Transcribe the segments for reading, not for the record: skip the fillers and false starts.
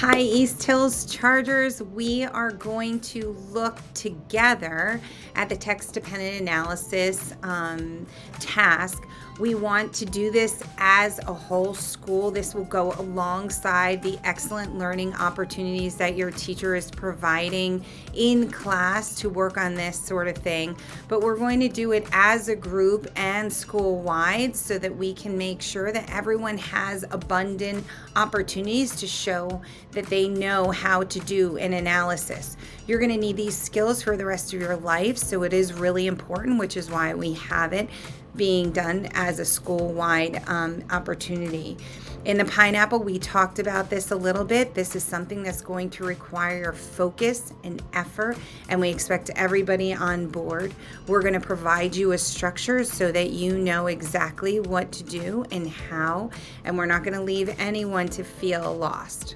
Hi, East Hills Chargers. We are going to look together at the text-dependent analysis task. We want to do this as a whole school. This will go alongside the excellent learning opportunities that your teacher is providing in class to work on this sort of thing. But we're going to do it as a group and school-wide so that we can make sure that everyone has abundant opportunities to show that they know how to do an analysis. You're going to need these skills for the rest of your life, so it is really important, which is why we have it being done as a school-wide opportunity. In the Pineapple, we talked about this a little bit. This is something that's going to require focus and effort, and we expect everybody on board. We're going to provide you a structure so that you know exactly what to do and how, and we're not going to leave anyone to feel lost.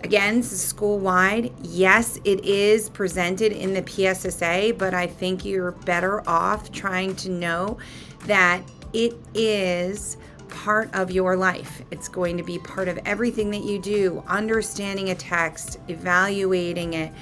Again, this is school-wide. Yes, it is presented in the PSSA, but I think you're better off trying to know that it is part of your life. It's going to be part of everything that you do, understanding a text, evaluating it,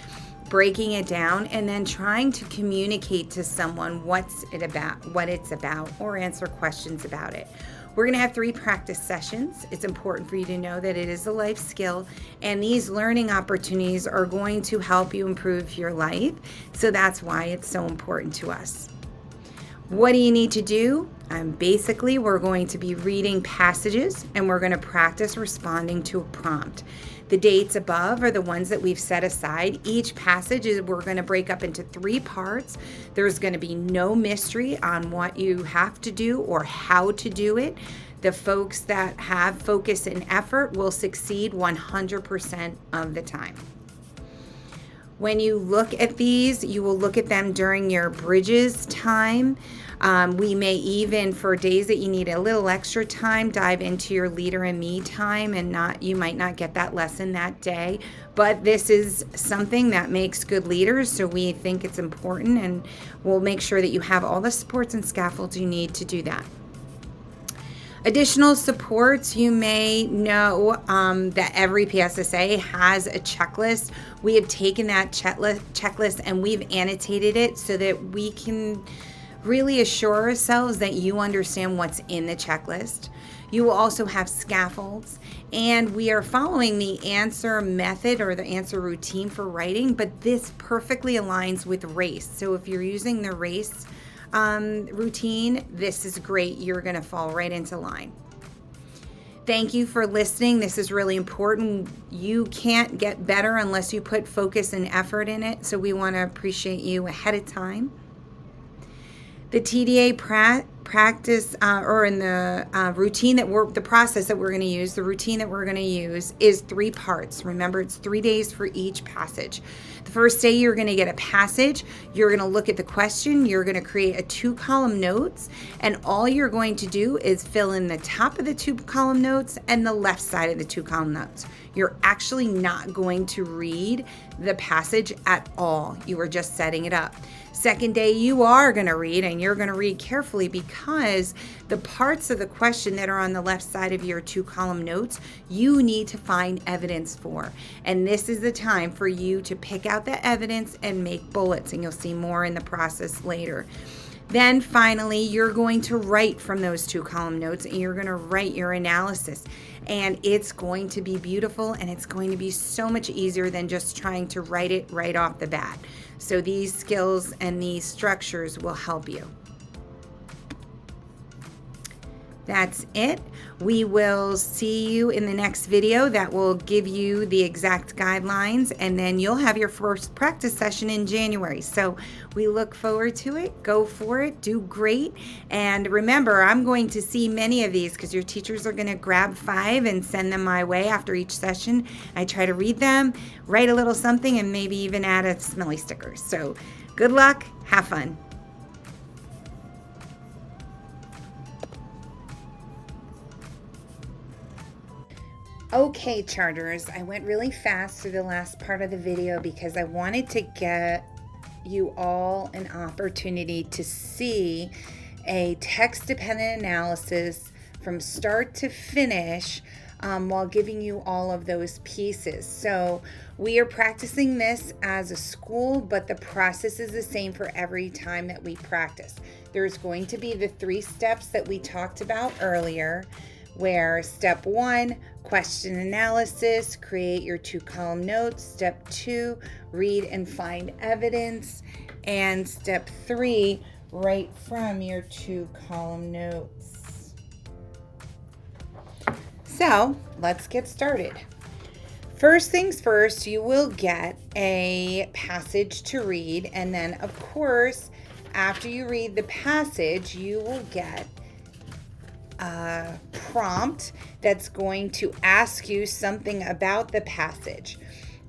breaking it down, and then trying to communicate to someone what it's about, or answer questions about it. We're going to have 3 practice sessions. It's important for you to know that it is a life skill, and these learning opportunities are going to help you improve your life. So that's why it's so important to us. What do you need to do? Basically, we're going to be reading passages, and we're going to practice responding to a prompt. The dates above are the ones that we've set aside. Each passage we're going to break up into 3 parts. There's going to be no mystery on what you have to do or how to do it. The folks that have focus and effort will succeed 100% of the time. When you look at these, you will look at them during your bridges time. We may even, for days that you need a little extra time, dive into your leader and me time, and you might not get that lesson that day. But this is something that makes good leaders, so we think it's important, and we'll make sure that you have all the supports and scaffolds you need to do that. Additional supports, you may know that every PSSA has a checklist. We have taken that checklist and we've annotated it so that we can really assure ourselves that you understand what's in the checklist. You will also have scaffolds, and we are following the answer method or the answer routine for writing, but this perfectly aligns with RACE. So if you're using the RACE routine, this is great. You're going to fall right into line. Thank you for listening. This is really important. You can't get better unless you put focus and effort in it, so we want to appreciate you ahead of time. The TDA practice or in the routine the process that we're going to use, the routine that we're going to use is 3 parts. Remember, it's 3 days for each passage. The first day, you're going to get a passage. You're going to look at the question. You're going to create a 2-column notes, and all you're going to do is fill in the top of the 2-column notes and the left side of the 2-column notes. You're actually not going to read the passage at all. You are just setting it up. Second day, you are going to read, and you're going to read carefully because the parts of the question that are on the left side of your 2-column notes, you need to find evidence for. And this is the time for you to pick out the evidence and make bullets, and you'll see more in the process later. Then finally, you're going to write from those 2-column notes, and you're going to write your analysis. And it's going to be beautiful, and it's going to be so much easier than just trying to write it right off the bat. So these skills and these structures will help you. That's it. We will see you in the next video that will give you the exact guidelines, and then you'll have your first practice session in January. So we look forward to it. Go for it. Do great. And remember, I'm going to see many of these because your teachers are going to grab 5 and send them my way after each session. I try to read them, write a little something, and maybe even add a smelly sticker. So good luck. Have fun. Okay, Charters, I went really fast through the last part of the video because I wanted to get you all an opportunity to see a text-dependent analysis from start to finish while giving you all of those pieces. So we are practicing this as a school, but the process is the same for every time that we practice. There's going to be the 3 steps that we talked about earlier, where step 1, question analysis, create your 2-column notes. Step 2, read and find evidence. And step 3, write from your 2-column notes. So let's get started. First things first, you will get a passage to read, and then of course, after you read the passage, you will get a prompt that's going to ask you something about the passage.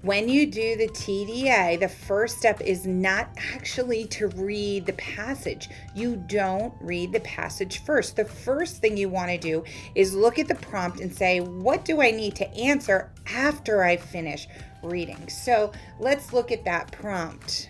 When you do the TDA, the first step is not actually to read the passage. You don't read the passage first. The first thing you want to do is look at the prompt and say, what do I need to answer after I finish reading? So let's look at that prompt.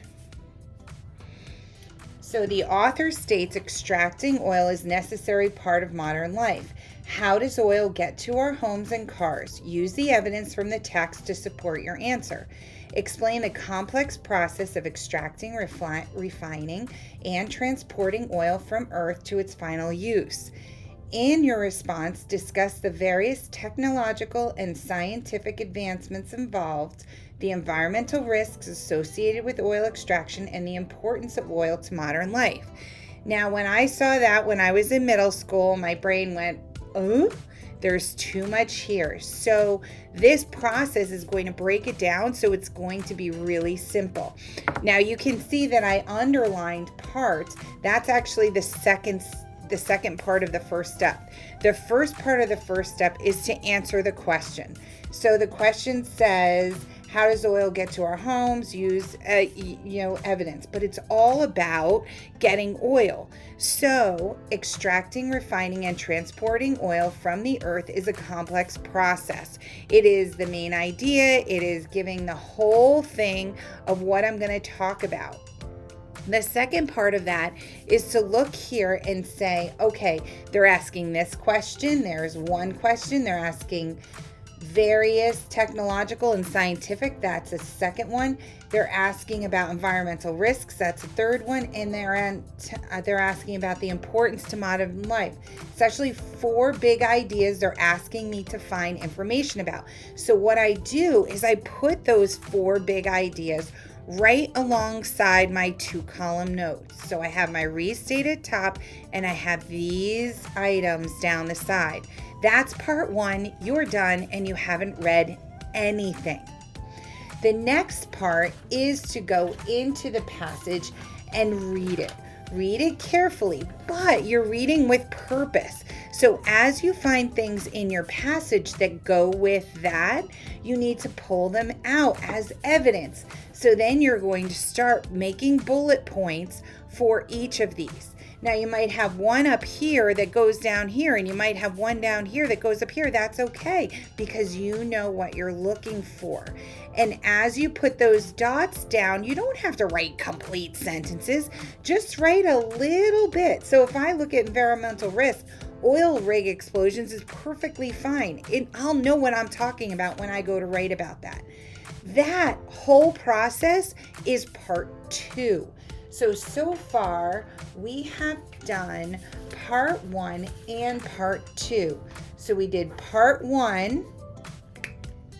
So the author states extracting oil is a necessary part of modern life. How does oil get to our homes and cars? Use the evidence from the text to support your answer. Explain the complex process of extracting, refining, and transporting oil from earth to its final use. In your response, discuss the various technological and scientific advancements involved, the environmental risks associated with oil extraction, and the importance of oil to modern life. Now, when I saw that when I was in middle school, my brain went, oh, there's too much here. So this process is going to break it down, so it's going to be really simple. Now you can see that I underlined parts. That's actually the second part of the first step. The first part of the first step is to answer the question. So the question says, how does oil get to our homes? Use evidence, but it's all about getting oil. So extracting, refining, and transporting oil from the earth is a complex process. It is the main idea. It is giving the whole thing of what I'm going to talk about. The second part of that is to look here and say, okay, they're asking this question. There's one question. They're asking various technological and scientific. That's a second one. They're asking about environmental risks. That's a third one. And they're asking about the importance to modern life. It's actually 4 big ideas they're asking me to find information about. So what I do is I put those 4 big ideas right alongside my 2-column notes. So I have my restate at top and I have these items down the side. That's part 1. You're done and you haven't read anything. The next part is to go into the passage and read it. Read it carefully, but you're reading with purpose. So as you find things in your passage that go with that, you need to pull them out as evidence. So then you're going to start making bullet points for each of these. Now you might have one up here that goes down here, and you might have one down here that goes up here. That's okay, because you know what you're looking for. And as you put those dots down, you don't have to write complete sentences. Just write a little bit. So if I look at environmental risk, oil rig explosions is perfectly fine. I'll know what I'm talking about when I go to write about that. That whole process is part 2. So far we have done part 1 and part 2. So we did part 1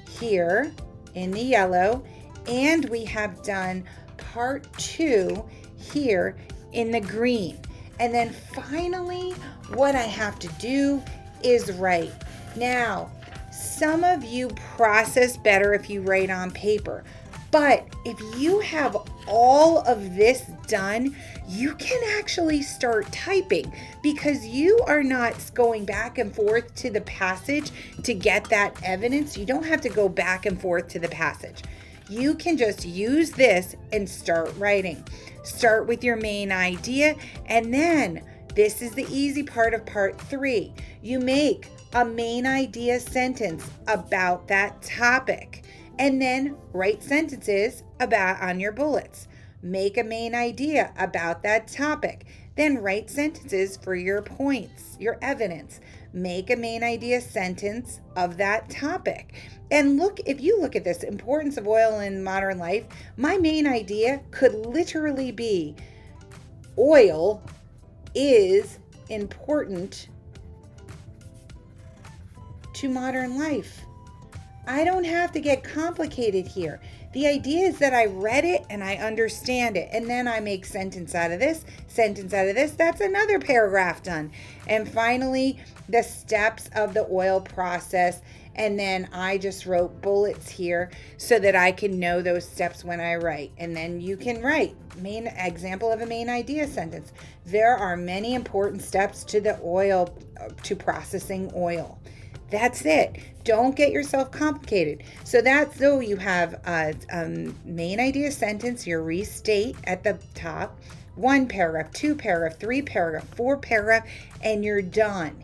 here in the yellow, and we have done part 2 here in the green. And then finally, what I have to do is write. Now, some of you process better if you write on paper. But if you have all of this done, you can actually start typing, because you are not going back and forth to the passage to get that evidence. You don't have to go back and forth to the passage. You can just use this and start writing. Start with your main idea, and then this is the easy part of part 3. You make a main idea sentence about that topic, and then write sentences on your bullets. Make a main idea about that topic. Then write sentences for your points, your evidence. make a main idea sentence of that topic. And look, if you look at this importance of oil in modern life, my main idea could literally be oil is important to modern life. I don't have to get complicated here. The idea is that I read it and I understand it, and then I make sentence out of this, sentence out of this. That's another paragraph done. And finally, the steps of the oil process. And then I just wrote bullets here so that I can know those steps when I write. And then you can write main example of a main idea sentence. There are many important steps to the oil, to processing oil. That's it. Don't get yourself complicated. So you have a main idea sentence, you restate at the top, 1 paragraph, 2 paragraph, 3 paragraph, 4 paragraph, and you're done.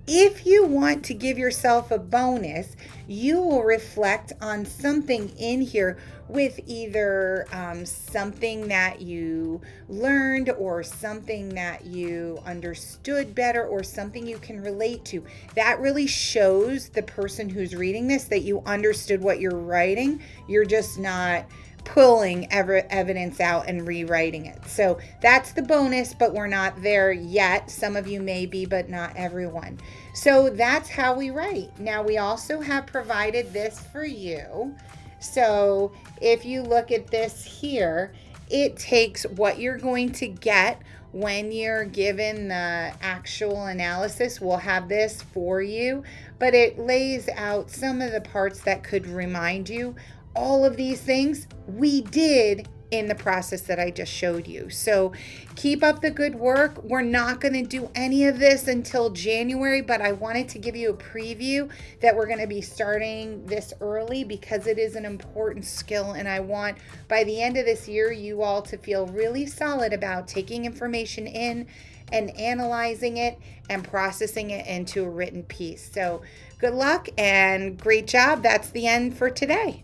If you want to give yourself a bonus, you will reflect on something in here with either something that you learned or something that you understood better or something you can relate to. That really shows the person who's reading this that you understood what you're writing. You're just not pulling evidence out and rewriting it. So that's the bonus, but we're not there yet. Some of you may be, but not everyone. So that's how we write. Now we also have provided this for you. So if you look at this here, it takes what you're going to get when you're given the actual analysis. We'll have this for you, but it lays out some of the parts that could remind you. All of these things we did in the process that I just showed you. So keep up the good work. We're not going to do any of this until January, but I wanted to give you a preview that we're going to be starting this early because it is an important skill, and I want by the end of this year you all to feel really solid about taking information in and analyzing it and processing it into a written piece. So good luck and great job. That's the end for today.